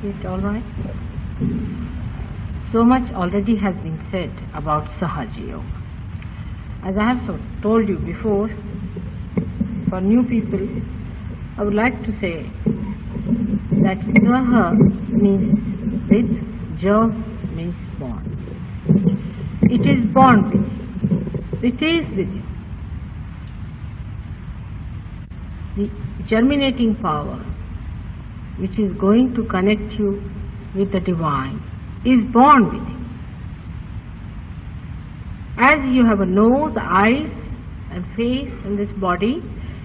Is it all right? So much already has been said about Sahaja Yoga. As I have told you before, for new people, I would like to say that Saha means with, Ja means born. It is born with you. It is with you. The germinating power which is going to connect you with the divine is born with you. As you have a nose, eyes and face in this body,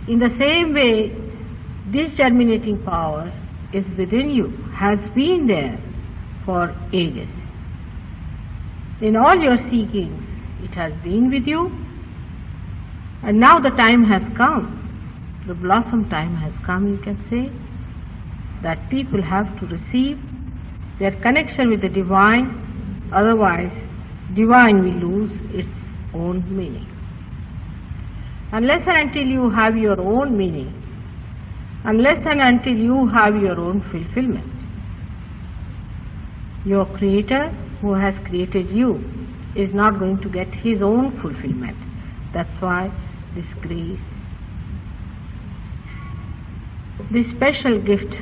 in the same way this germinating power is within you, has been there for ages. In all your seekings it has been with you, and now the time has come, the blossom time has come, you can say, that people have to receive their connection with the divine, otherwise divine will lose its own meaning. Unless and until you have your own meaning, unless and until you have your own fulfillment, your Creator who has created you is not going to get his own fulfillment. That's why this grace, this special gift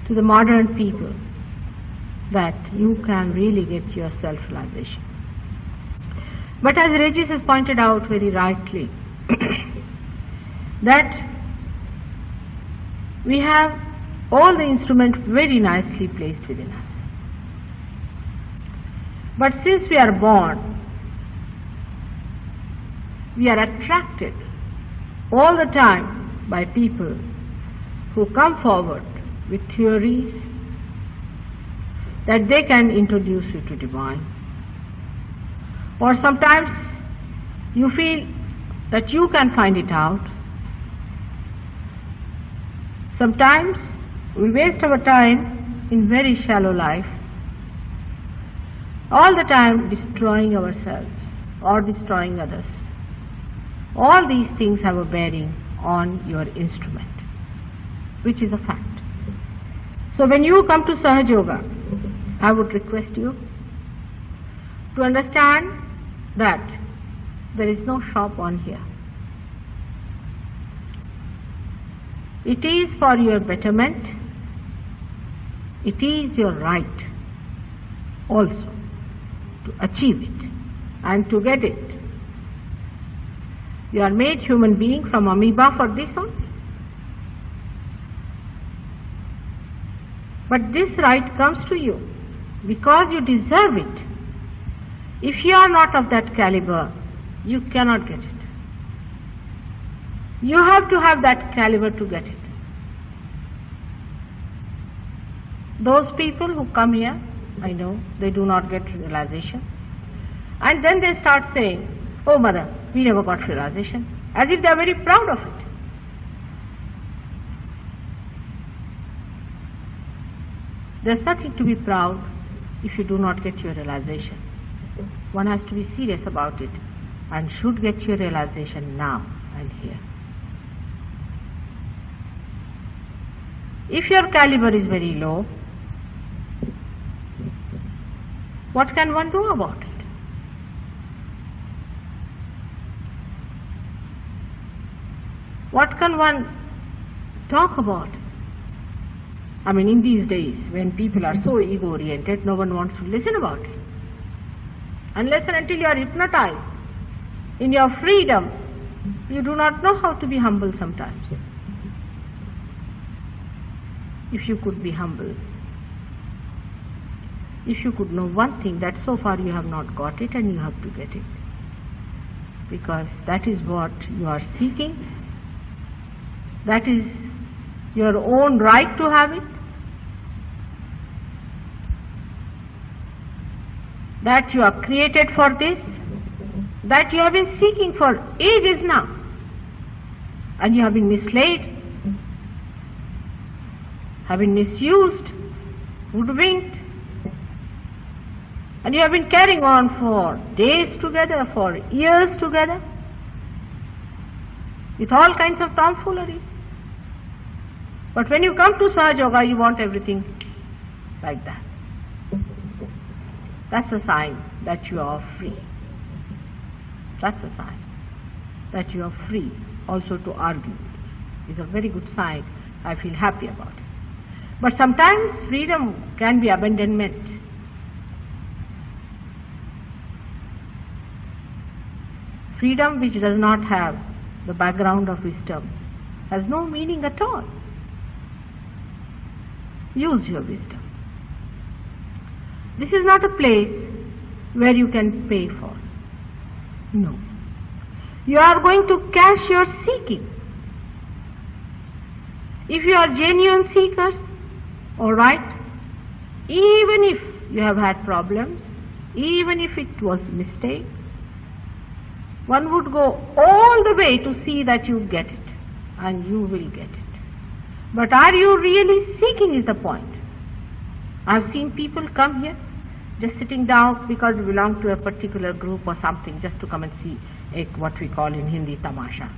to the modern people, that you can really get your self-realization. But as Regis has pointed out very rightly, that we have all the instruments very nicely placed within us. But since we are born, we are attracted all the time by people who come forward with theories that they can introduce you to divine. Or sometimes you feel that you can find it out. Sometimes we waste our time in very shallow life, all the time destroying ourselves or destroying others. All these things have a bearing on your instrument, which is a fact. So when you come to Sahaja Yoga, I would request you to understand that there is no shop on here. It is for your betterment. It is your right also to achieve it and to get it. You are made human being from amoeba for this only. But this right comes to you because you deserve it. If you are not of that caliber, you cannot get it. You have to have that caliber to get it. Those people who come here, I know, they do not get realization. And then they start saying, "Oh mother, we never got realization," as if they are very proud of it. There's nothing to be proud if you do not get your realization. One has to be serious about it and should get your realization now and here. If your caliber is very low, what can one do about it? What can one talk about? I mean, in these days, when people are so ego-oriented, no one wants to listen about it. Unless and until you are hypnotized in your freedom, you do not know how to be humble sometimes. If you could be humble, if you could know one thing, that so far you have not got it and you have to get it. Because that is what you are seeking. That is your own right to have it. That you are created for this. That you have been seeking for ages now. And you have been misled, have been misused, hoodwinked. And you have been carrying on for days together, for years together, with all kinds of tomfoolery. But when you come to Sahaja Yoga, you want everything like that. That's a sign that you are free. That's a sign that you are free also to argue. It's a very good sign. I feel happy about it. But sometimes freedom can be abandonment. Freedom which does not have the background of wisdom has no meaning at all. Use your wisdom. This is not a place where you can pay for. No. You are going to cash your seeking. If you are genuine seekers, all right, even if you have had problems, even if it was a mistake, one would go all the way to see that you get it, and you will get it. But are you really seeking is the point. I have seen people come here just sitting down because they belong to a particular group or something, just to come and see what we call in Hindi tamasha.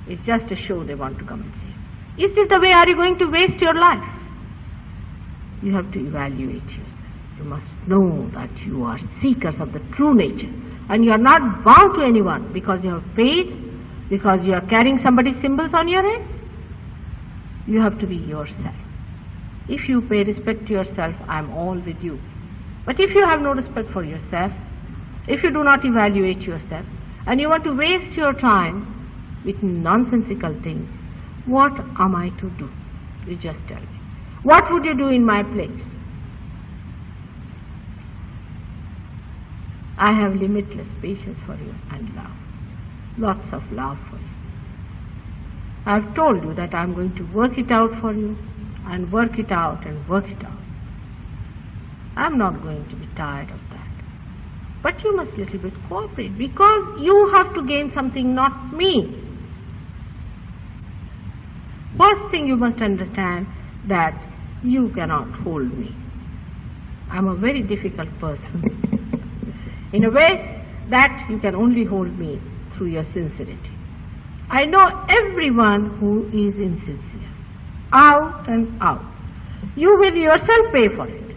It's just a show they want to come and see. Is this the way are you going to waste your life? You have to evaluate yourself. You must know that you are seekers of the true nature, and you are not bound to anyone because you have paid, because you are carrying somebody's symbols on your head. You have to be yourself. If you pay respect to yourself, I am all with you. But if you have no respect for yourself, if you do not evaluate yourself, and you want to waste your time with nonsensical things, what am I to do? You just tell me. What would you do in my place? I have limitless patience for you and love. Lots of love for you. I have told you that I am going to work it out for you, and work it out and work it out. I am not going to be tired of that. But you must little bit cooperate, because you have to gain something, not me. First thing you must understand that you cannot hold me. I am a very difficult person. In a way that you can only hold me through your sincerity. I know everyone who is insincere, out and out. You will yourself pay for it.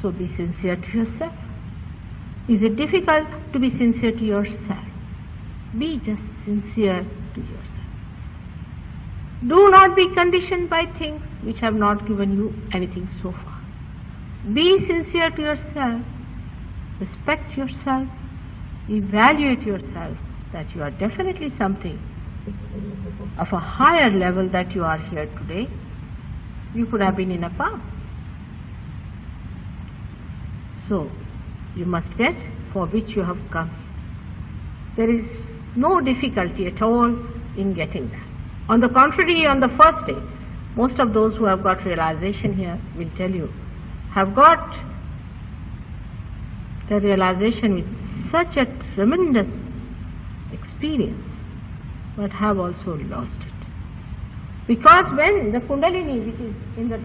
So be sincere to yourself. Is it difficult to be sincere to yourself? Be just sincere to yourself. Do not be conditioned by things which have not given you anything so far. Be sincere to yourself. Respect yourself. Evaluate yourself that you are definitely something of a higher level that you are here today. You could have been in a past. So, you must get for which you have come. There is no difficulty at all in getting that. On the contrary, on the first day, most of those who have got realization here will tell you, have got the realization with such a tremendous experience, but have also lost it. Because when the Kundalini, which is in the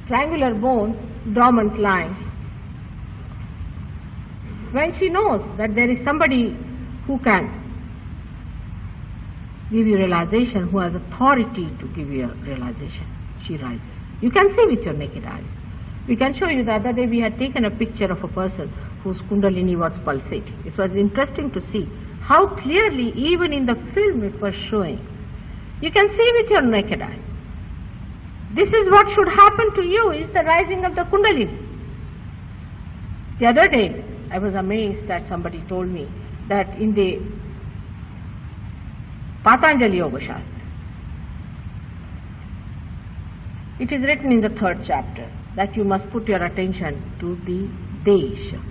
triangular bone, dormant line, when she knows that there is somebody who can give you realization, who has authority to give you a realization, she rises. You can see with your naked eyes. We can show you. The other day we had taken a picture of a person whose Kundalini was pulsating. It was interesting to see how clearly, even in the film, it was showing. You can see with your naked eye. This is what should happen to you, is the rising of the Kundalini. The other day, I was amazed that somebody told me that in the Patanjali Yoga Shastra, it is written in the 3rd chapter that you must put your attention to the Desha.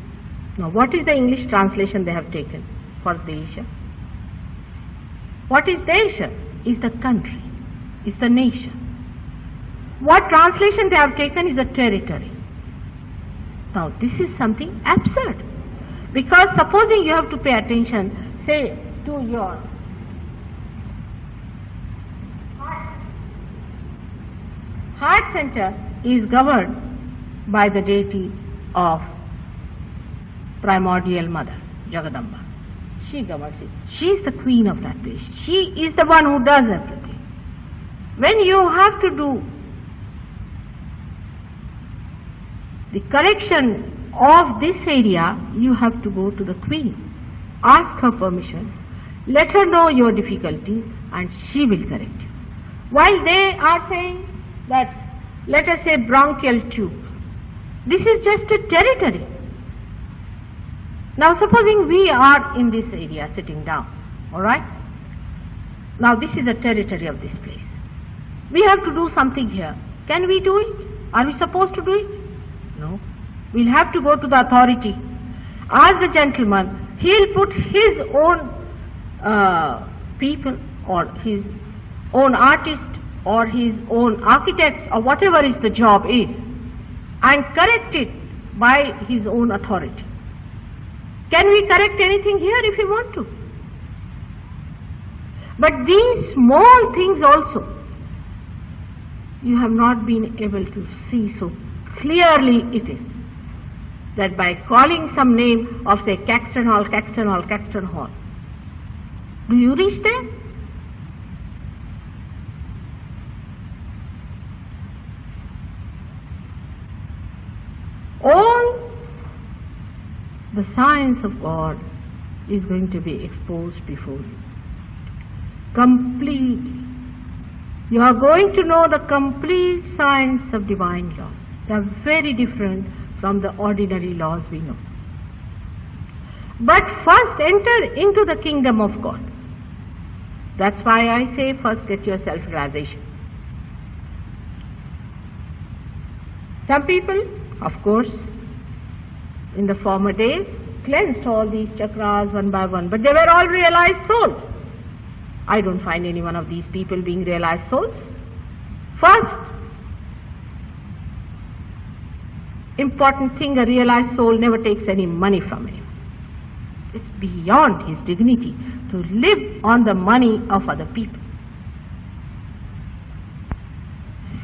Now, what is the English translation they have taken for Desha? What is Desha? Is the country, is the nation. What translation they have taken is the territory. Now, this is something absurd. Because supposing you have to pay attention, say, to your heart center is governed by the deity of primordial mother, Jagadamba. She governs it. She is the queen of that place. She is the one who does everything. when you have to do the correction of this area, you have to go to the Queen, ask her permission, let her know your difficulties, and she will correct you. While they are saying that, let us say, bronchial tube, this is just a territory. Now supposing we are in this area sitting down, alright? Now this is the territory of this place. We have to do something here. Can we do it? Are we supposed to do it? No. We'll have to go to the authority. Ask the gentleman, he'll put his own people or his own artist or his own architects or whatever is the job is, and correct it by his own authority. Can we correct anything here if we want to? But these small things also, you have not been able to see so clearly it is. That by calling some name of, say, Caxton Hall, Caxton Hall, Caxton Hall, do you reach there? All the science of God is going to be exposed before you. Completely. You are going to know the complete science of divine laws. They are very different from the ordinary laws we know. But first enter into the kingdom of God. That's why I say first get your self-realization. Some people, of course, in the former days, cleansed all these chakras one by one, but they were all realized souls. I don't find any one of these people being realized souls. First important thing, a realized soul never takes any money from him. It's beyond his dignity to live on the money of other people.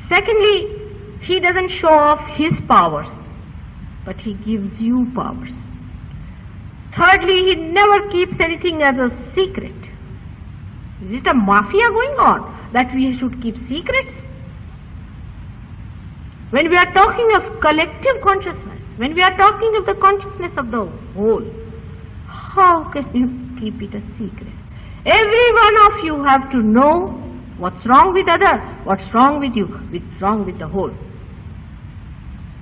Secondly, he doesn't show off his powers, but he gives you powers. Thirdly, he never keeps anything as a secret. Is it a mafia going on that we should keep secrets? When we are talking of collective consciousness, when we are talking of the consciousness of the whole, how can you keep it a secret? Every one of you have to know what's wrong with other, what's wrong with you, what's wrong with the whole.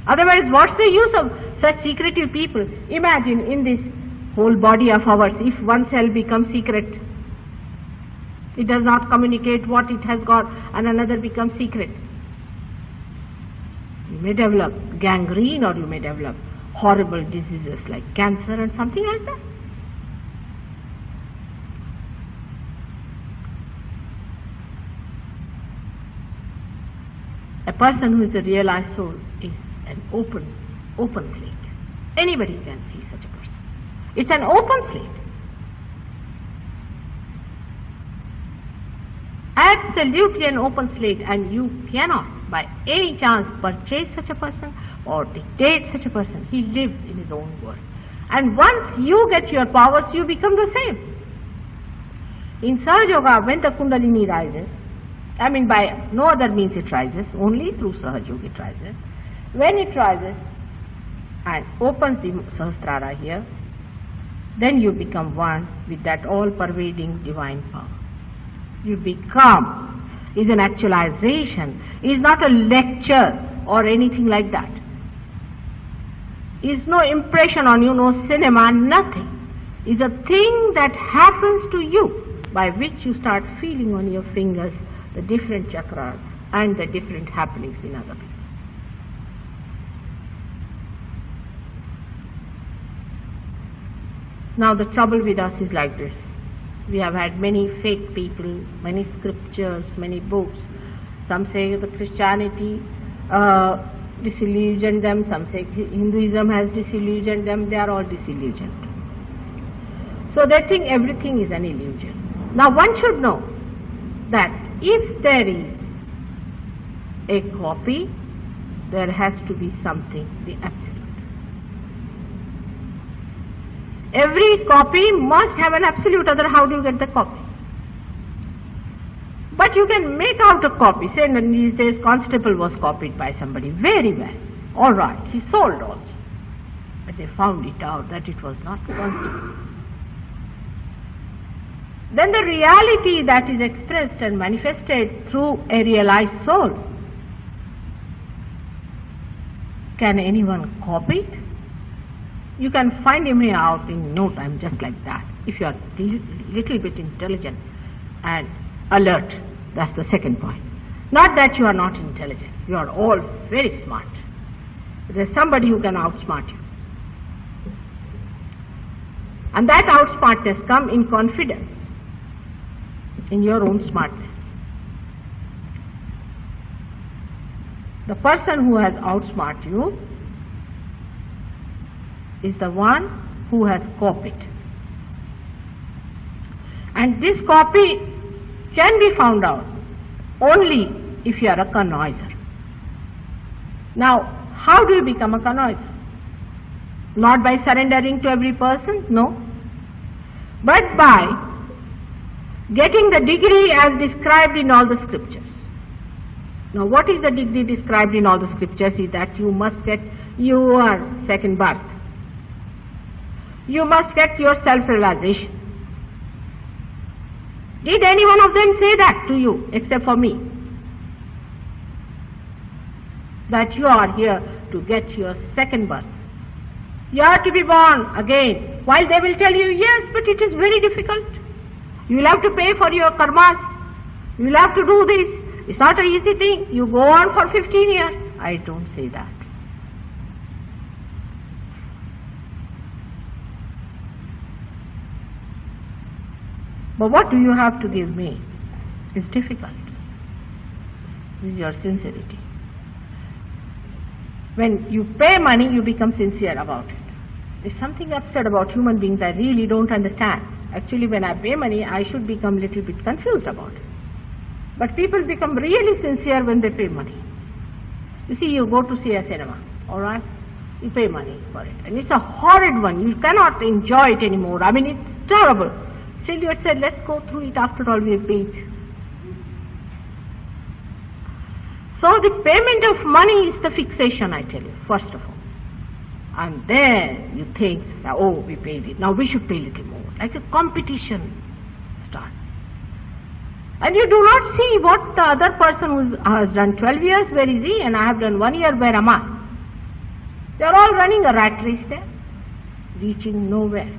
Otherwise, what's the use of such secretive people? Imagine in this whole body of ours, if one cell becomes secret, it does not communicate what it has got, and another becomes secret. You may develop gangrene, or you may develop horrible diseases like cancer and something like that. A person who is a realized soul is an open slate. Anybody can see such a person. It's an open slate. Absolutely an open slate, and you cannot by any chance purchase such a person or dictate such a person. He lives in his own world. And once you get your powers, you become the same. In Sahaja Yoga, when the Kundalini rises, I mean by no other means it rises, only through Sahaja Yoga it rises. When it rises and opens the Sahasrara here, then you become one with that all-pervading divine power. You become is an actualization, is not a lecture or anything like that. Is no impression on you, no cinema, nothing. Is a thing that happens to you, by which you start feeling on your fingers the different chakras and the different happenings in other people. Now the trouble with us is like this. We have had many fake people, many scriptures, many books. Some say the Christianity disillusioned them, some say Hinduism has disillusioned them, they are all disillusioned. So they think everything is an illusion. Now one should know that if there is a copy, there has to be something, the absolute. Every copy must have an absolute, other how do you get the copy? But you can make out a copy. Say in these days Constable was copied by somebody very well. All right, he sold also. But they found it out that it was not Constable. Then the reality that is expressed and manifested through a realized soul, can anyone copy it? You can find him out in no time, just like that, if you are little bit intelligent and alert. That's the second point. Not that you are not intelligent. You are all very smart. There's somebody who can outsmart you. And that outsmartness comes in confidence in your own smartness. The person who has outsmarted you is the one who has copied. And this copy can be found out only if you are a connoisseur. Now, how do you become a connoisseur? Not by surrendering to every person, no, but by getting the degree as described in all the scriptures. Now, what is the degree described in all the scriptures? Is that you must get your second birth. You must get your self-realization. Did any one of them say that to you, except for me? That you are here to get your second birth. You are to be born again. While they will tell you, yes, but it is very difficult. You will have to pay for your karmas. You will have to do this. It's not an easy thing. You go on for 15 years. I don't say that. But what do you have to give me? It's difficult. This is your sincerity. When you pay money, you become sincere about it. There's something absurd about human beings I really don't understand. Actually, when I pay money, I should become a little bit confused about it. But people become really sincere when they pay money. You see, you go to see a cinema, all right? You pay money for it. And it's a horrid one. You cannot enjoy it anymore. I mean, it's terrible. Still you said, let's go through it. After all, we have paid. So the payment of money is the fixation, I tell you, first of all. And then you think, oh, we paid it. Now we should pay a little more. Like a competition starts. And you do not see what the other person who has done 12 years, where is he? And I have done 1 year, where am I? They are all running a rat race there, reaching nowhere.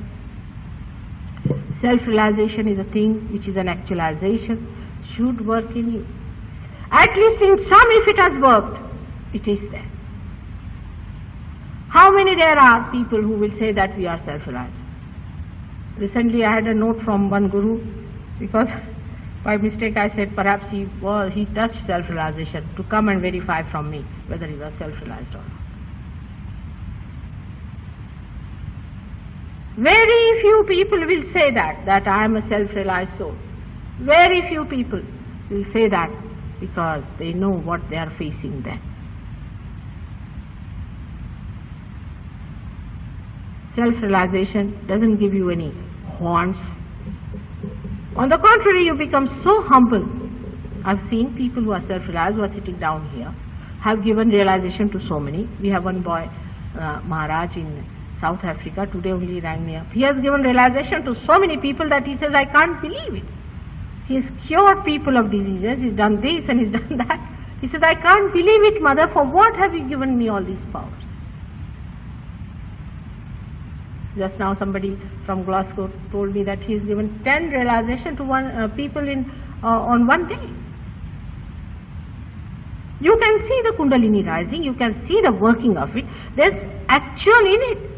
Self-realization is a thing which is an actualization, should work in you. At least in some, if it has worked, it is there. How many there are people who will say that we are self-realized? Recently I had a note from one guru, because by mistake I said perhaps he touched self-realization, to come and verify from me whether he was self-realized or not. Very few people will say that I am a self-realized soul. Very few people will say that, because they know what they are facing then. Self-realization doesn't give you any horns. On the contrary, you become so humble. I've seen people who are self-realized, who are sitting down here, have given realization to so many. We have one boy, Maharaj in South Africa, today only rang me up. He has given realization to so many people that he says, I can't believe it. He has cured people of diseases, he's done this and he's done that. He says, I can't believe it, Mother, for what have you given me all these powers? Just now somebody from Glasgow told me that he has given 10 realization to people on one day. You can see the Kundalini rising, you can see the working of it. There's actual in it.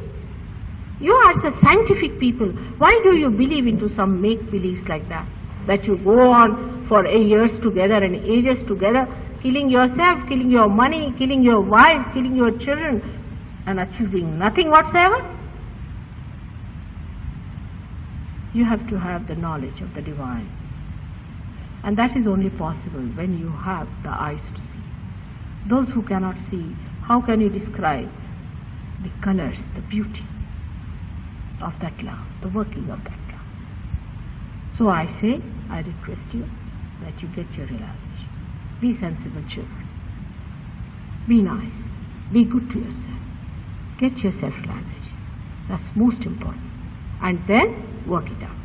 You are the scientific people. Why do you believe into some make-believes like that? That you go on for years together and ages together, killing yourself, killing your money, killing your wife, killing your children, and achieving nothing whatsoever? You have to have the knowledge of the divine. And that is only possible when you have the eyes to see. Those who cannot see, how can you describe the colors, the beauty of that love, the working of that love? So I say, I request you, that you get your realization. Be sensible children. Be nice. Be good to yourself. Get your self-realization. That's most important. And then work it out.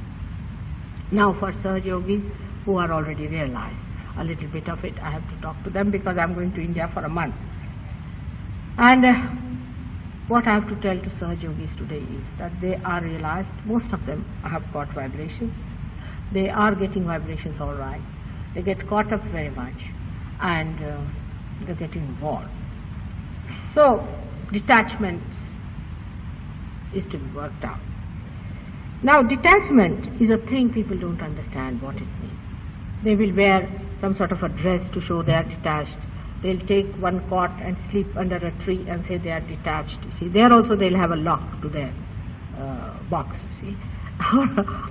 Now for Sahaja Yogis who are already realized, a little bit of it I have to talk to them because I am going to India for a month. And what I have to tell to Sahaja Yogis today is that they are realized, most of them have got vibrations. They are getting vibrations all right. They get caught up very much and they get involved. So detachment is to be worked out. Now detachment is a thing people don't understand what it means. They will wear some sort of a dress to show they are detached. They'll take one cot and sleep under a tree and say they are detached. You see, there also they'll have a lock to their box, you see.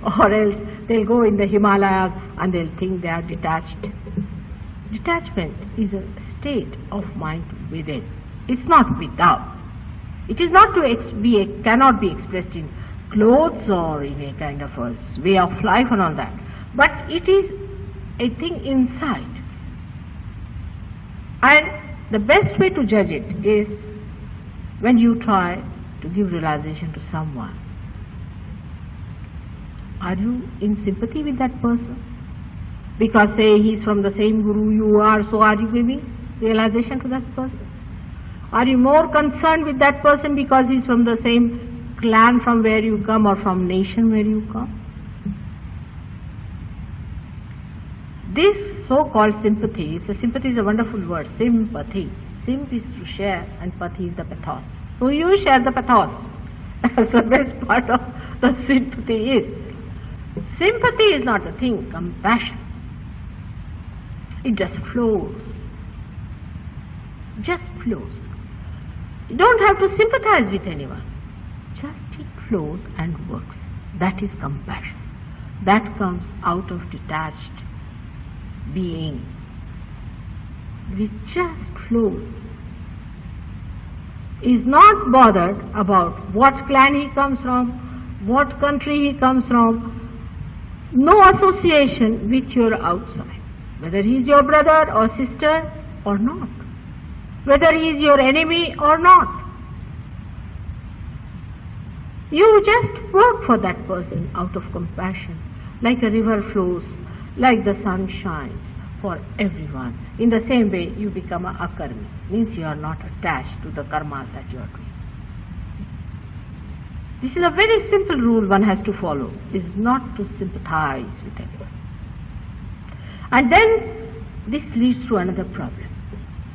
Or else they'll go in the Himalayas and they'll think they are detached. Detachment is a state of mind within. It's not without. It is not to cannot be expressed in clothes or in a kind of a way of life and all that. But it is a thing inside. And the best way to judge it is when you try to give realization to someone. Are you in sympathy with that person? Because say he is from the same guru you are, so are you giving realization to that person? Are you more concerned with that person because he is from the same clan from where you come or from nation where you come? This so-called sympathy, sympathy is a wonderful word, sympathy. Symp is to share and pati is the pathos. So you share the pathos. That's the best part of the sympathy is. Sympathy is not a thing, compassion. It just flows. Just flows. You don't have to sympathize with anyone. Just it flows and works. That is compassion. That comes out of detached being. It just flows. Is not bothered about what clan he comes from, what country he comes from. No association with your outside. Whether he is your brother or sister or not. Whether he is your enemy or not. You just work for that person out of compassion. Like a river flows, like the sun shines for everyone. In the same way, you become a akarmi. Means you are not attached to the karmas that you are doing. This is a very simple rule one has to follow, is not to sympathize with anyone. And then this leads to another problem.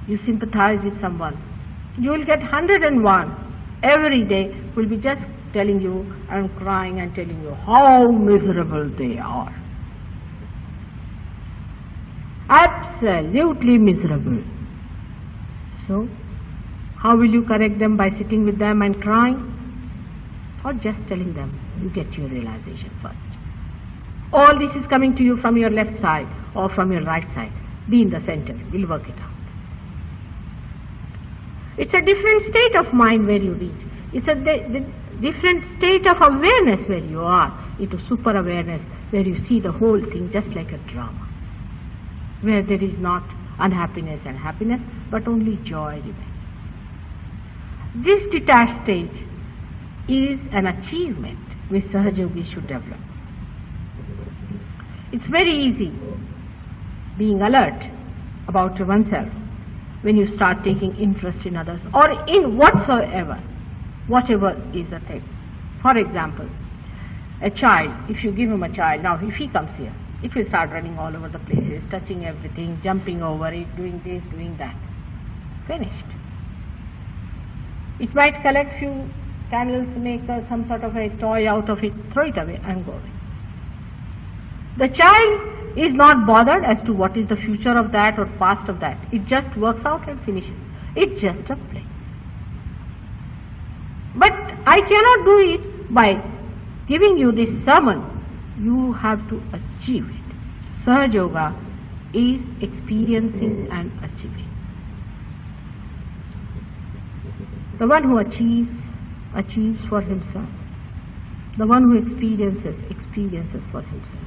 You sympathize with someone, you will get 101 every day will be just telling you and crying and telling you how miserable they are. Absolutely miserable. So, how will you correct them? By sitting with them and crying? Or just telling them, you get your realization first. All this is coming to you from your left side or from your right side. Be in the center, we'll work it out. It's a different state of mind where you reach. It's a different state of awareness where you are. Into super awareness where you see the whole thing just like a drama. Where there is not unhappiness and happiness, but only joy remains. This detached stage is an achievement which Sahaja Yogis should develop. It's very easy being alert about oneself when you start taking interest in others or in whatever is the thing. For example, a child, if you give him a child, now if he comes here, it will start running all over the places, touching everything, jumping over it, doing this, doing that. Finished. It might collect few candles, make some sort of a toy out of it, throw it away and go away. The child is not bothered as to what is the future of that or past of that. It just works out and finishes. It's just a play. But I cannot do it by giving you this sermon. You have to achieve it. Sahaja Yoga is experiencing and achieving. The one who achieves for himself. The one who experiences for himself.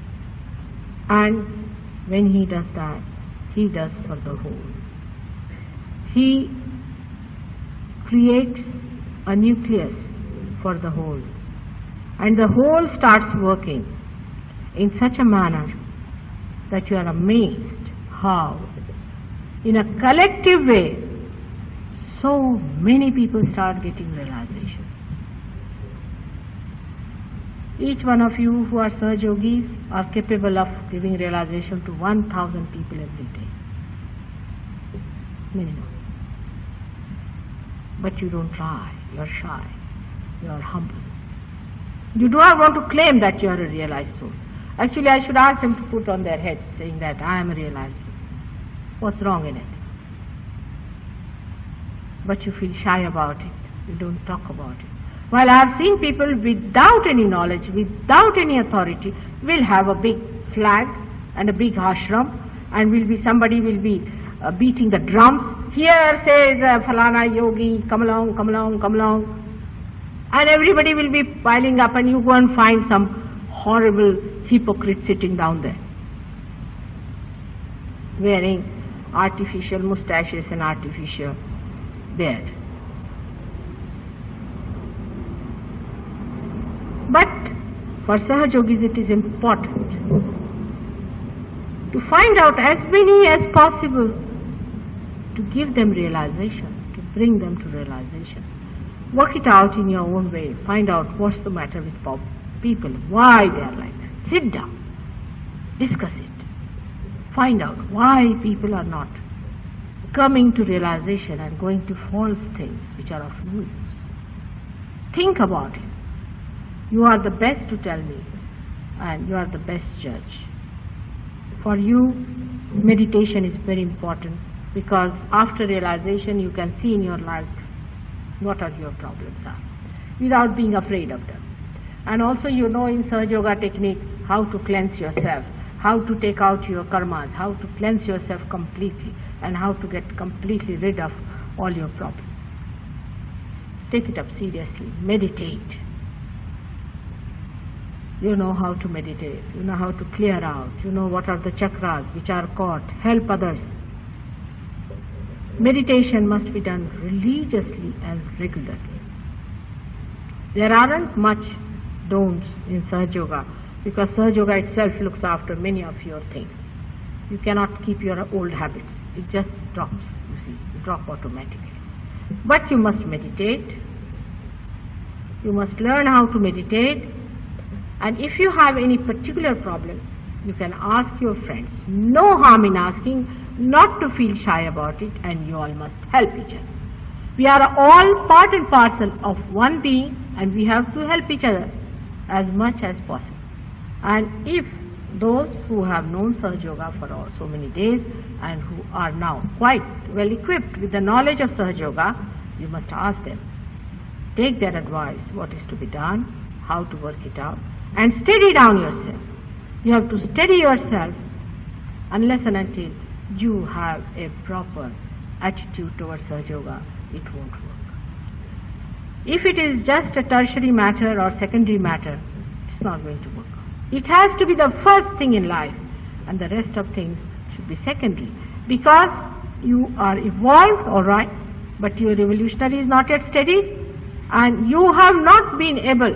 And when he does that, he does for the whole. He creates a nucleus for the whole, and the whole starts working in such a manner that you are amazed how, in a collective way, so many people start getting realization. Each one of you who are Sahaja Yogis are capable of giving realization to 1,000 people every day. Minimum. But you don't try, you are shy, you are humble. You do not want to claim that you are a realized soul. Actually, I should ask them to put on their heads saying that I am a realized soul. What's wrong in it? But you feel shy about it, you don't talk about it. While I have seen people without any knowledge, without any authority, will have a big flag and a big ashram, and somebody will be beating the drums. Here says Falana Yogi, come along, come along, come along. And everybody will be piling up, and you go and find some horrible hypocrite sitting down there, wearing artificial moustaches and artificial beard. But for Sahaja Yogis it is important to find out as many as possible, to give them realization, to bring them to realization. Work it out in your own way. Find out what's the matter with people, why they are like that. Sit down, discuss it. Find out why people are not coming to realization and going to false things which are of no use. Think about it. You are the best to tell me, and you are the best judge. For you, meditation is very important, because after realization you can see in your life what are your problems are, without being afraid of them. And also you know in Sahaja Yoga technique how to cleanse yourself, how to take out your karmas, how to cleanse yourself completely, and how to get completely rid of all your problems. Take it up seriously. Meditate. You know how to meditate, you know how to clear out, you know what are the chakras which are caught. Help others. Meditation must be done religiously and regularly. There aren't much don'ts in Sahaja Yoga, because Sahaja Yoga itself looks after many of your things. You cannot keep your old habits. It just drops, you see, you drop automatically. But you must meditate. You must learn how to meditate. And if you have any particular problem, you can ask your friends. No harm in asking, not to feel shy about it, and you all must help each other. We are all part and parcel of one being, and we have to help each other as much as possible. And if those who have known Sahaja Yoga for so many days and who are now quite well equipped with the knowledge of Sahaja Yoga, you must ask them. Take their advice, what is to be done, how to work it out, and steady down yourself. You have to steady yourself unless and until you have a proper attitude towards Sahaja Yoga, it won't work. If it is just a tertiary matter or secondary matter, it's not going to work. It has to be the first thing in life, and the rest of things should be secondary. Because you are evolved, all right, but your evolutionary is not yet steady, and you have not been able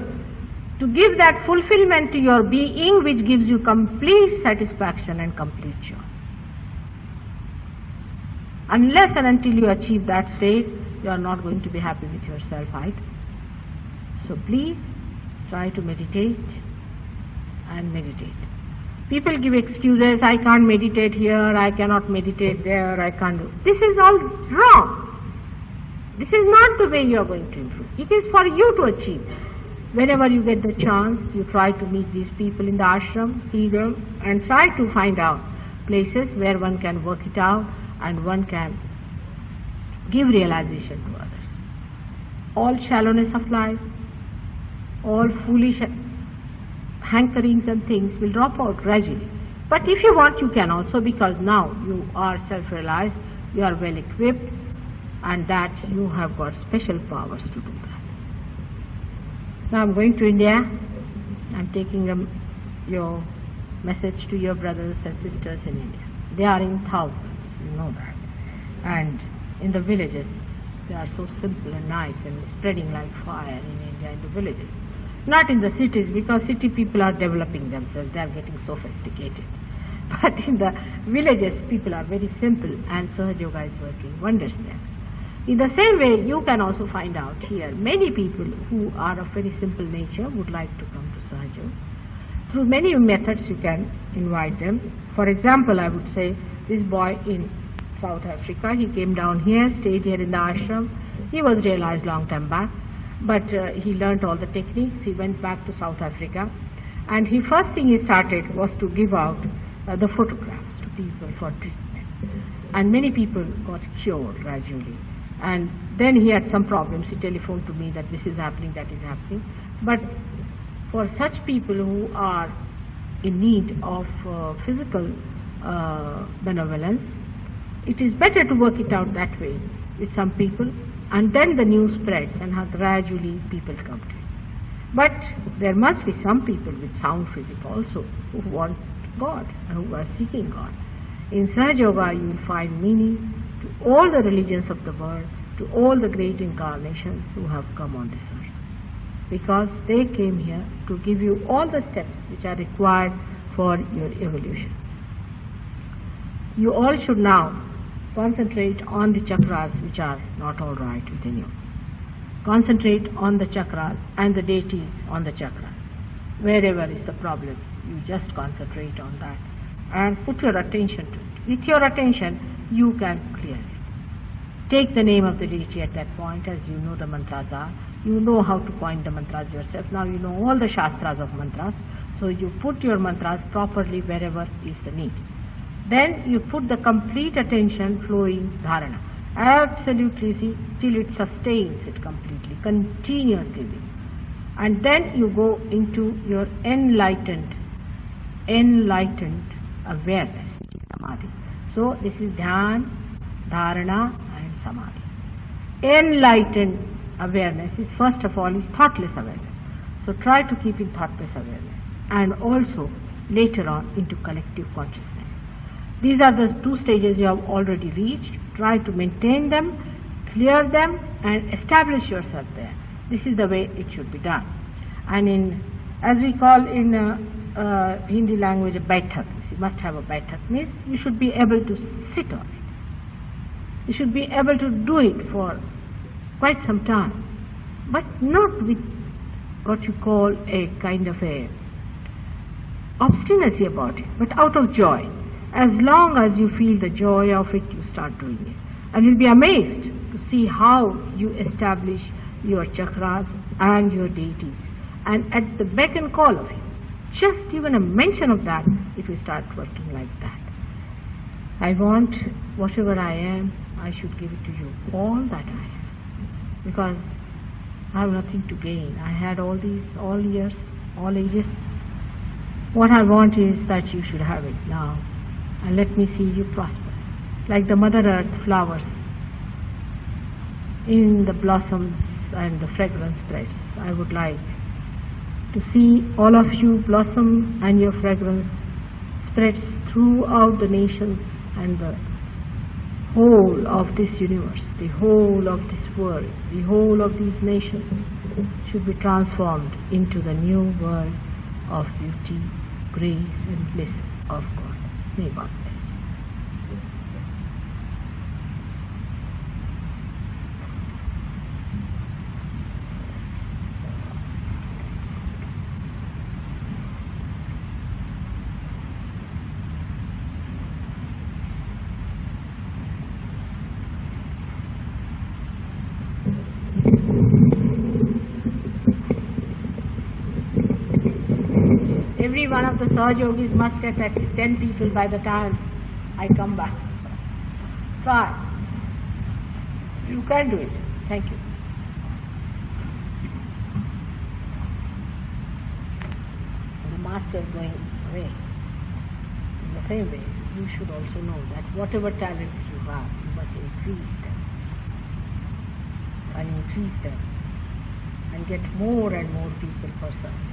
to give that fulfillment to your being which gives you complete satisfaction and complete joy. Unless and until you achieve that state, you are not going to be happy with yourself either. So please try to meditate and meditate. People give excuses, I can't meditate here, I cannot meditate there, I can't do. This is all wrong. This is not the way you are going to improve. It is for you to achieve. Whenever you get the chance, you try to meet these people in the ashram, see them, and try to find out places where one can work it out and one can give realization to others. All shallowness of life, all foolish hankerings and things will drop out gradually. But if you want, you can also, because now you are self-realized, you are well equipped, and that you have got special powers to do that. Now I'm going to India. I'm taking your message to your brothers and sisters in India. They are in thousands, you know that. And in the villages, they are so simple and nice and spreading like fire in India in the villages. Not in the cities, because city people are developing themselves, they are getting sophisticated. But in the villages, people are very simple, and Sahaja Yoga is working wonders there. In the same way, you can also find out here, many people who are of very simple nature would like to come to Sahaja Yoga. Through many methods you can invite them. For example, I would say this boy in South Africa, he came down here, stayed here in the ashram. He was realized long time back, but he learnt all the techniques. He went back to South Africa, and the first thing he started was to give out the photographs to people for treatment. And many people got cured gradually. And then he had some problems. He telephoned to me that this is happening, that is happening. But for such people who are in need of physical benevolence, it is better to work it out that way with some people, and then the news spreads and how gradually people come to it. But there must be some people with sound physique also who want God and who are seeking God. In Sahaja Yoga you will find meaning to all the religions of the world, to all the great incarnations who have come on this earth, because they came here to give you all the steps which are required for your evolution. You all should now concentrate on the chakras which are not all right within you. Concentrate on the chakras and the deities on the chakras. Wherever is the problem, you just concentrate on that and put your attention to it. With your attention, you can clear it. Take the name of the deity at that point, as you know the mantras are. You know how to coin the mantras yourself. Now you know all the shastras of mantras. So you put your mantras properly wherever is the need. Then you put the complete attention flowing dharana. Absolutely, see, till it sustains it completely, continuously. And then you go into your enlightened awareness, which is samadhi. So this is dhyan, dharana and samadhi. Enlightened awareness is first of all is thoughtless awareness. So try to keep in thoughtless awareness, and also later on into collective consciousness. These are the two stages you have already reached. Try to maintain them, clear them, and establish yourself there. This is the way it should be done. And as we call in Hindi language a baitak, you must have a baitak, means you should be able to sit on it. You should be able to do it for quite some time, but not with what you call a kind of a obstinacy about it, but out of joy. As long as you feel the joy of it, you start doing it. And you'll be amazed to see how you establish your chakras and your deities. And at the beck and call of it, just even a mention of that, it will start working like that. I want whatever I am, I should give it to you, all that I have. Because I have nothing to gain. I had all these, all years, all ages. What I want is that you should have it now. And let me see you prosper. Like the Mother Earth flowers in the blossoms and the fragrance spreads. I would like to see all of you blossom and your fragrance spreads throughout the nations and the whole of this universe, the whole of this world, the whole of these nations should be transformed into the new world of beauty, grace and bliss of God. May God bless. Every one of the Sahaja Yogis must get at least 10 people by the time I come back. Try. You can do it. Thank you. The master is going away. In the same way, you should also know that whatever talents you have, you must increase them. And increase them. And get more and more people for service.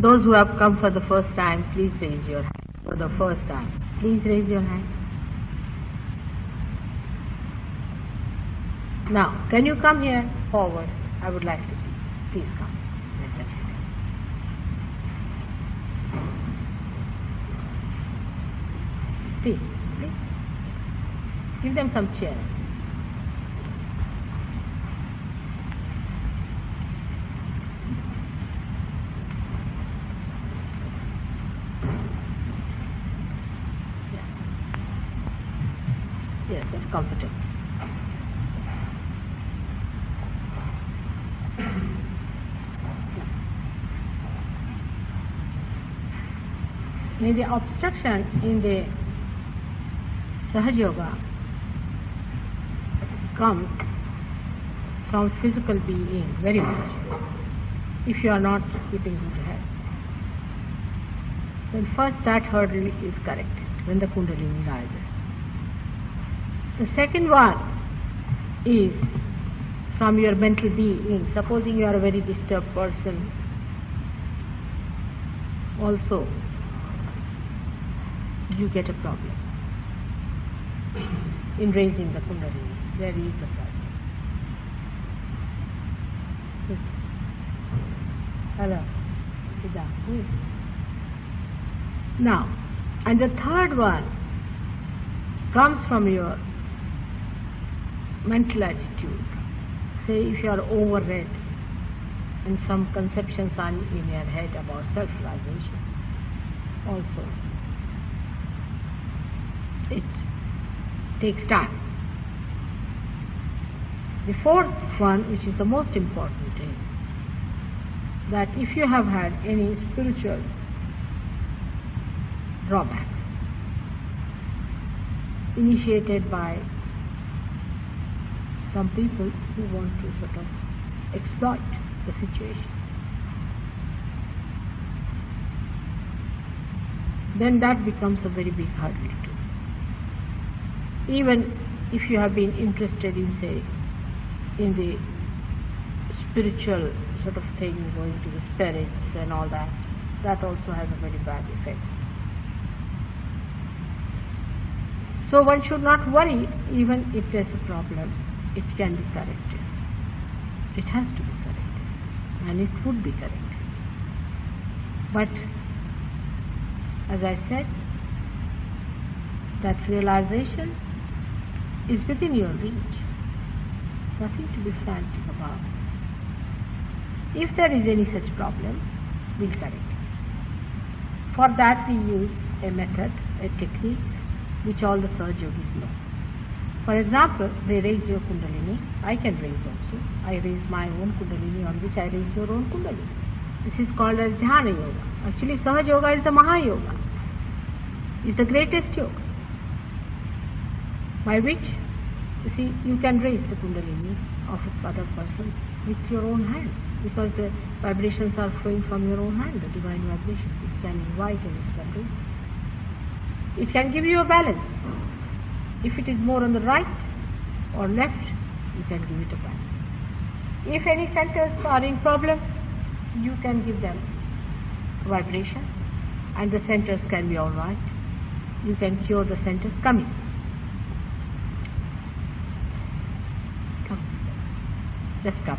Those who have come for the first time, please raise your hand. For the first time, please raise your hand. Now, can you come here forward? I would like to see. Please come. Please. Give them some chairs. Yes, that's comfortable. May the obstruction in the Sahaja Yoga comes from physical being very much, if you are not keeping good health. Then first that hurdle is correct, when the Kundalini rises. The second one is from your mental being. Supposing you are a very disturbed person, also you get a problem in raising the Kundalini. There is a problem. Hello. Sit down. Now, and the third one comes from your mental attitude. Say if you are overread and some conceptions are in your head about self-realization, also it takes time. The fourth one, which is the most important, is that if you have had any spiritual drawbacks initiated by some people who want to sort of exploit the situation, then that becomes a very big hurdle too. Even if you have been interested in, say, in the spiritual sort of thing, going to the spirits and all that, that also has a very bad effect. So one should not worry even if there's a problem. It can be corrected. It has to be corrected. And it would be corrected. But, as I said, that realization is within your reach. Nothing to be frantic about. If there is any such problem, we'll correct it. For that we use a method, a technique, which all the Sahaja Yogis know. For example, they raise your Kundalini. I can raise also. I raise my own Kundalini, on which I raise your own Kundalini. This is called as Dhyana Yoga. Actually, Sahaja Yoga is the Maha Yoga. It's the greatest yoga, by which, you see, you can raise the Kundalini of other person with your own hand, because the vibrations are flowing from your own hand, the divine vibrations. It can invite and it can raise. It can give you a balance. If it is more on the right or left, you can give it a balance. If any centers are in problem, you can give them vibration and the centers can be all right. You can cure the centers coming. Come. Just come.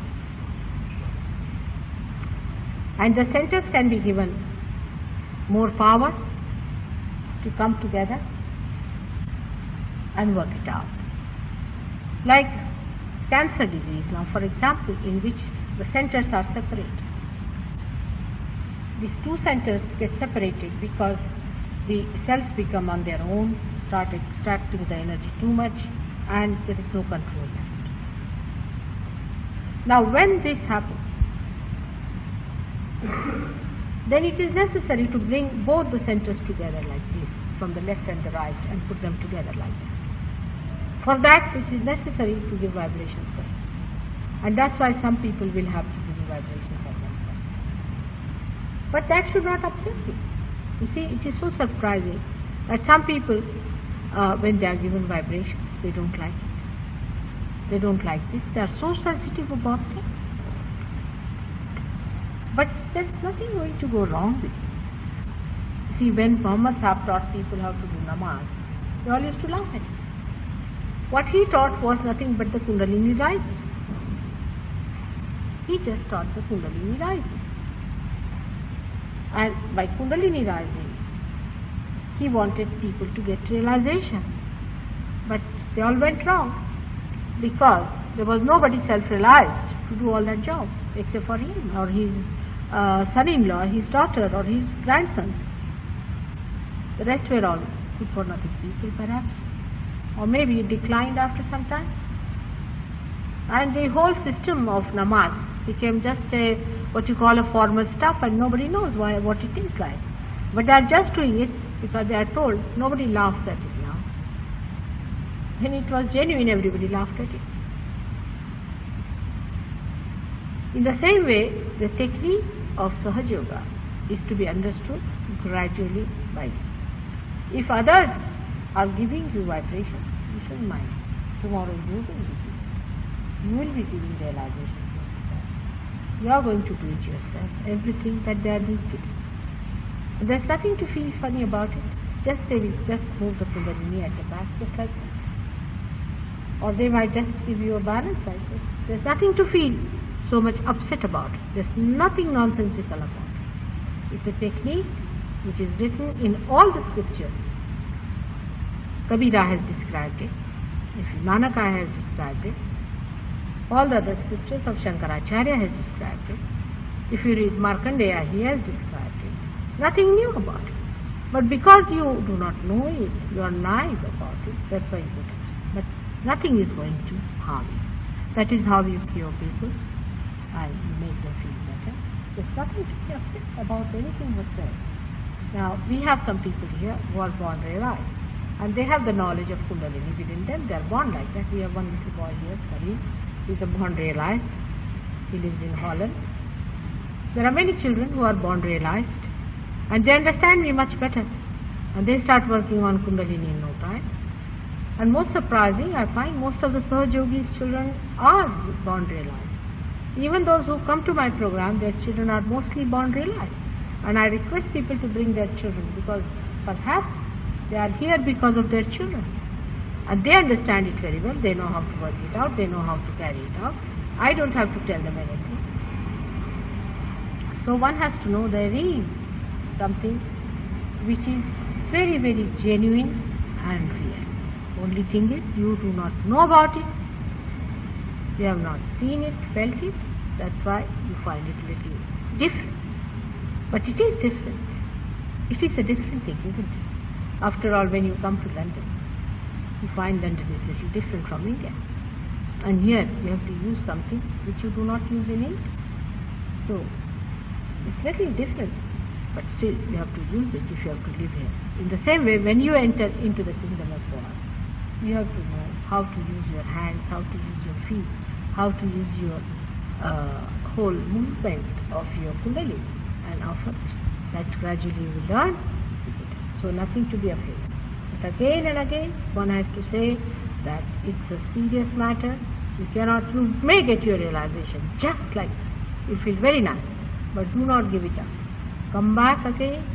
And the centers can be given more power to come together and work it out. Like cancer disease now, for example, in which the centers are separated. These two centers get separated because the cells become on their own, start extracting the energy too much, and there is no control left. Now when this happens, then it is necessary to bring both the centers together like this, from the left and the right, and put them together like that. For that, it is necessary to give vibrations first. And that's why some people will have to give vibrations at one point. But that should not upset you. You see, it is so surprising that some people, when they are given vibrations, they don't like it. They don't like this. They are so sensitive about things. But there's nothing going to go wrong with it. See, when Muhammad Sahib taught people how to do namaz, they all used to laugh at him. What he taught was nothing but the Kundalini rising. He just taught the Kundalini rising. And by Kundalini rising, he wanted people to get realization. But they all went wrong, because there was nobody self-realized to do all that job except for him or his son-in-law, his daughter or his grandsons. The rest were all good for nothing people perhaps, or maybe it declined after some time. And the whole system of namaz became just a what you call a formal stuff, and nobody knows what it is like. But they are just doing it because they are told. Nobody laughs at it now. When it was genuine, everybody laughed at it. In the same way, the technique of Sahaja Yoga is to be understood gradually by you. If others are giving you vibration, you shouldn't mind. Tomorrow you will be giving. You will be giving realization. You are going to do it yourself, everything that they are doing to do. There's nothing to feel funny about it. Just move the Kundalini at the back, just like that. Or they might just give you a balance like this. There's nothing to feel so much upset about it. There's nothing nonsensical about it. It's a technique which is written in all the scriptures. Kabira has described it. If Nanaka has described it. All the other scriptures of Shankaracharya has described it. If you read Markandeya, he has described it. Nothing new about it. But because you do not know it, you are naive about it, that's why you do it. But nothing is going to harm you. That is how you cure people and you make them feel better. There's nothing to be upset about anything whatsoever. Now, we have some people here who are born realized, and they have the knowledge of Kundalini within them. They are born like that. We have one little boy here, Karim. He's a born realized. He lives in Holland. There are many children who are born realized, and they understand me much better. And they start working on Kundalini in no time. And most surprising, I find most of the Sahaja Yogis' children are born realized. Even those who come to my program, their children are mostly born realized. And I request people to bring their children, because perhaps they are here because of their children. And they understand it very well. They know how to work it out. They know how to carry it out. I don't have to tell them anything. So one has to know there is something which is very, very genuine and real. Only thing is, you do not know about it. You have not seen it, felt it. That's why you find it a little different. But it is different. It is a different thing, isn't it? After all, when you come to London, you find London is a little different from India. And here you have to use something which you do not use in India. So, it's little different. But still, you have to use it if you have to live here. In the same way, when you enter into the kingdom of God, you have to know how to use your hands, how to use your feet, how to use your whole movement of your Kundalini and offer it. That gradually you will learn. So nothing to be afraid of. But again and again, one has to say that it's a serious matter. You may get your realization just like that. You feel very nice, but do not give it up. Come back again,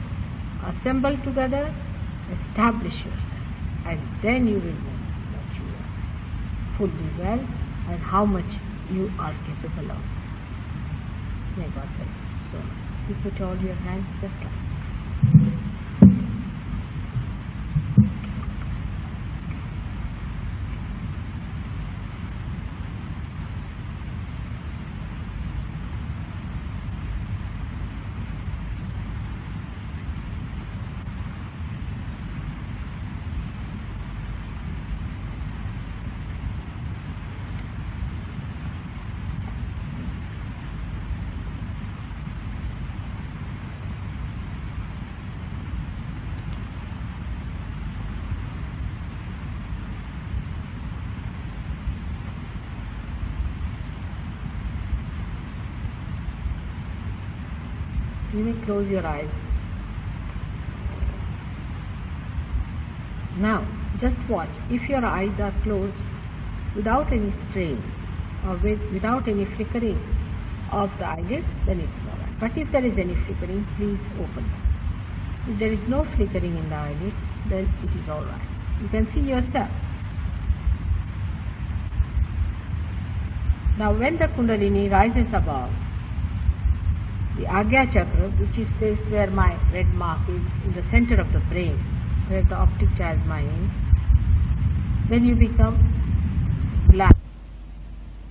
assemble together, establish yourself, and then you will know that you are fully well and how much you are capable of. May God bless you. So, you put all your hands just like that. You may close your eyes. Now, just watch. If your eyes are closed, without any strain or without any flickering of the eyelids, then it's all right. But if there is any flickering, please open them. If there is no flickering in the eyelids, then it is all right. You can see yourself. Now when the Kundalini rises above, the Agya Chakra, which is placed where my red mark is, in the center of the brain, where the optic chiasma is, then you become blank.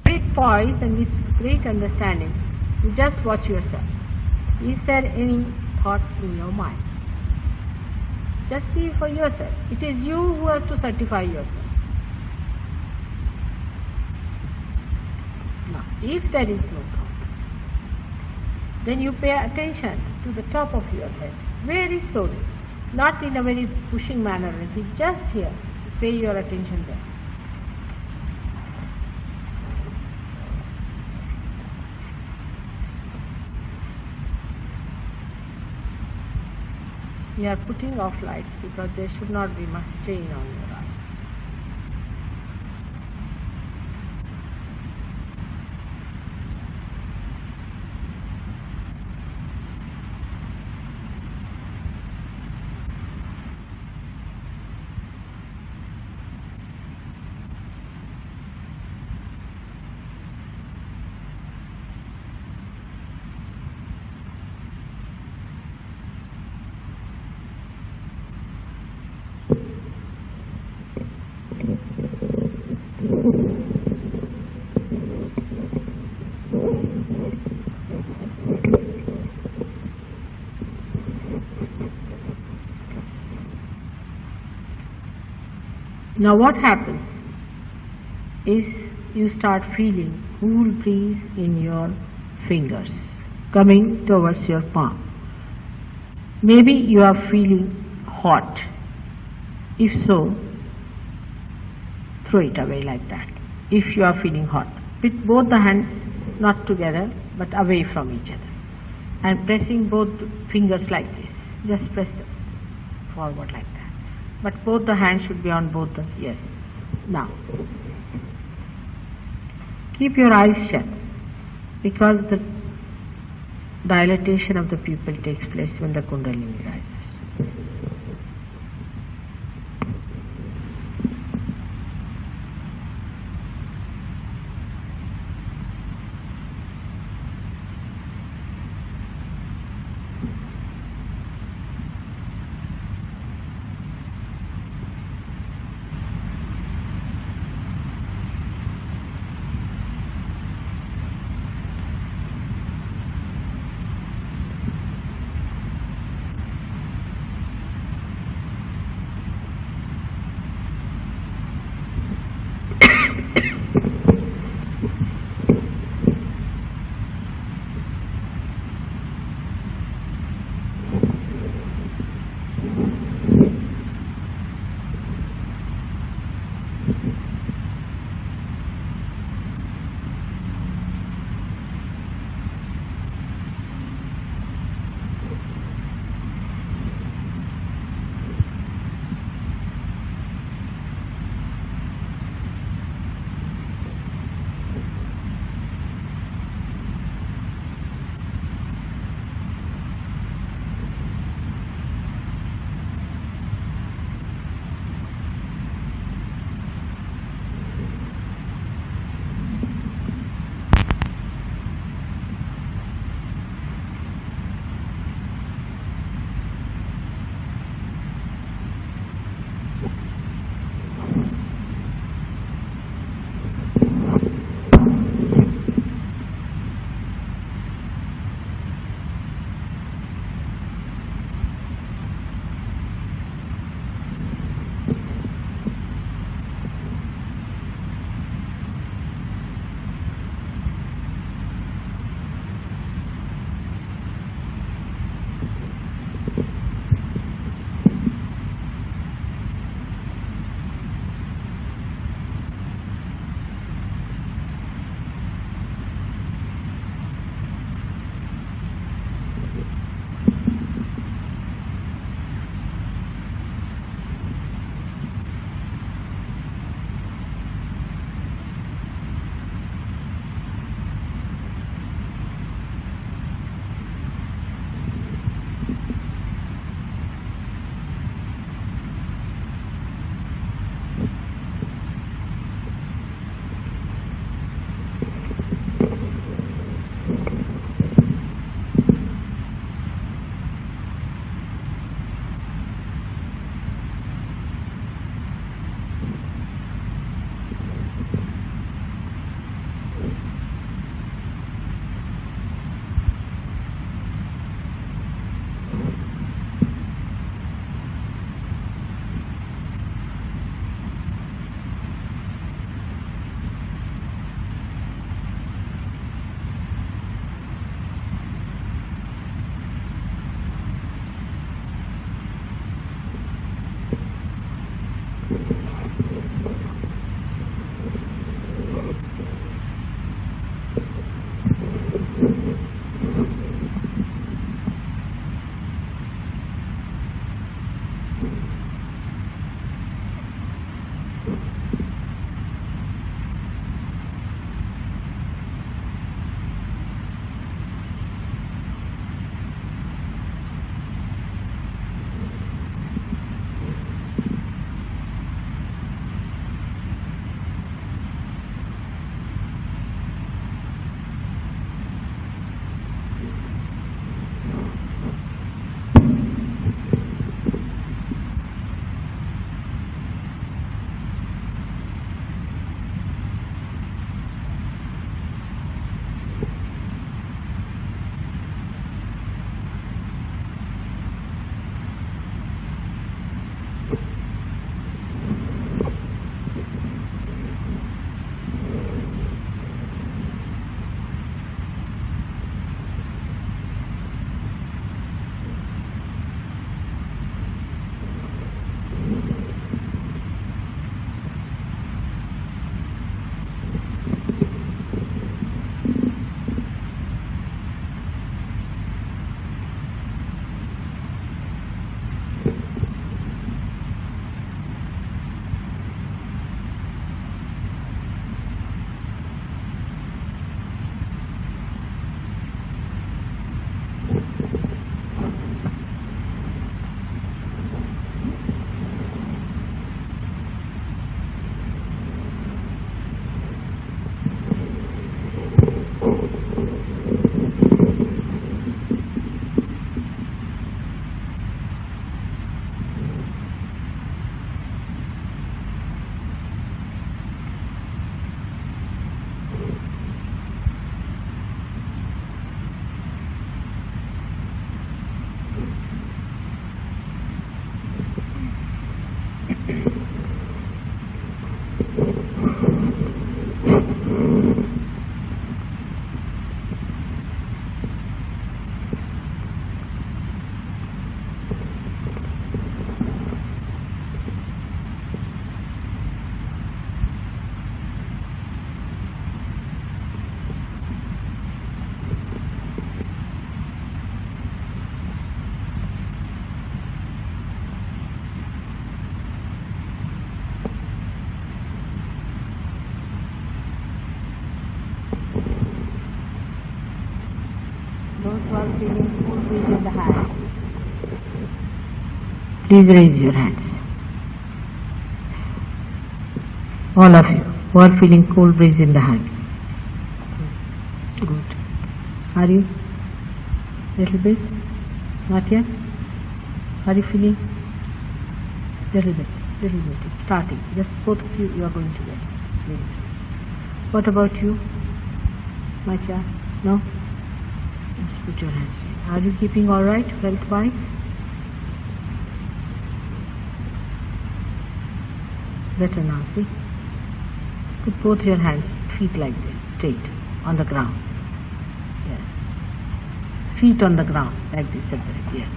Great poise and with great understanding, you just watch yourself. Is there any thoughts in your mind? Just see for yourself. It is you who has to certify yourself. Now, if there is no thought, then you pay attention to the top of your head, very slowly, not in a very pushing manner, it is just here. Pay your attention there. You are putting off lights because there should not be much strain on your eyes. Now what happens is you start feeling cool breeze in your fingers coming towards your palm. Maybe you are feeling hot. If so, throw it away like that. If you are feeling hot, with both the hands not together but away from each other, and pressing both fingers like this. Just press forward like that. But both the hands should be on both the, yes. Now, keep your eyes shut, because the dilatation of the pupil takes place when the Kundalini rises. Please raise your hands. All of you who are feeling cold breeze in the hand. Good. Are you? Little bit? Not yet? Are you feeling? Little bit. It's starting. Just both of you are going to get. What about you? Macha? No? Just put your hands in. Are you keeping all right, health-wise? Better now, see? Put both your hands, feet like this, straight, on the ground. Yes. Feet on the ground, like this, separate, yes.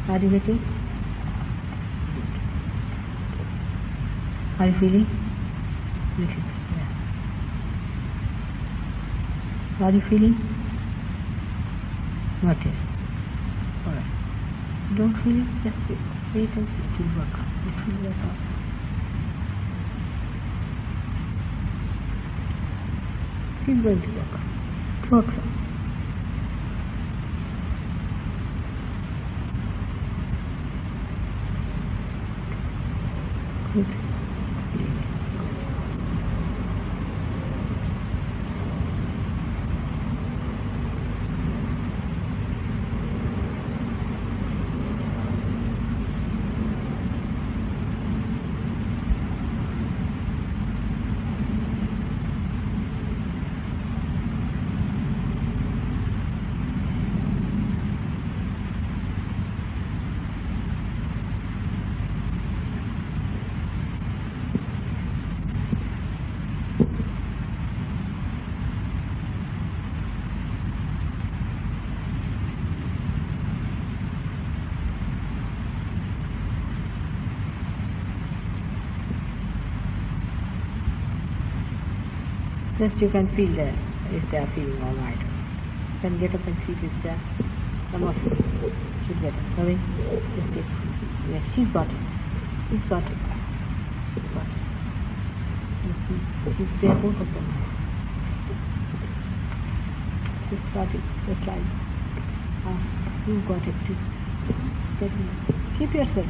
Are you getting? Good. Are you feeling? Little bit, yeah. Are you feeling? Not yet. Alright. Don't feel it, just wait. Wait and see, it will work out. It will work out. It's going to work out. It works out. Good. Just you can feel the is there feeling all right. Then get up and sit is there. Some of you should get up. Sorry? Just take. Yes, she's got it. She's got it. She's got it. She's there, both of them. She's got it. Just like you've got it too. Keep yourself.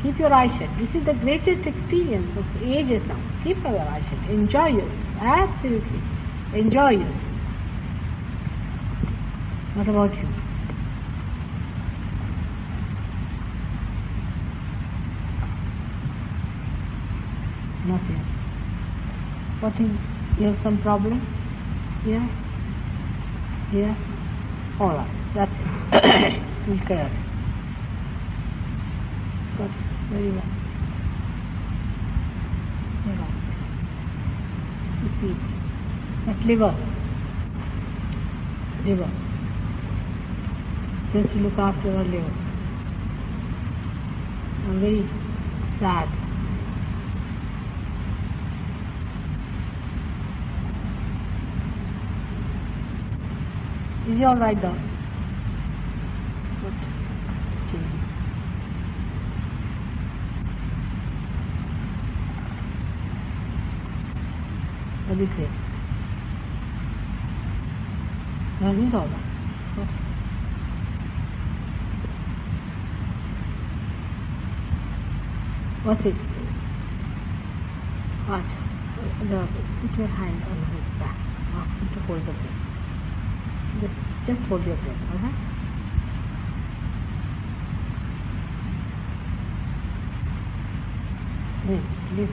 Keep your eyes shut. This is the greatest experience of ages now. Keep your eyes shut. Enjoy yourself. Absolutely. Enjoy yourself. What about you? Nothing. What is, you have some problem? Yeah? Yeah? Alright, that's it. We'll clear it. Good. Very well. Very well. You see, that liver. Liver. Just look after her liver. I'm very sad. Is he all right, Doc? Good. Change. What do you say? No, he's all right. Good. What's it? What? Put your hand on his back. Ask him to hold the breath. Just hold your breath, alright? Lift.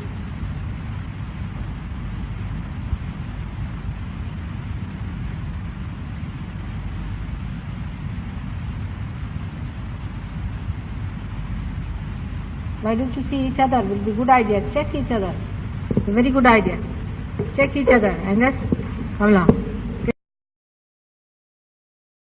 Why don't you see each other? Will be a good idea. Check each other. It's a very good idea. Check each other. And let's come along.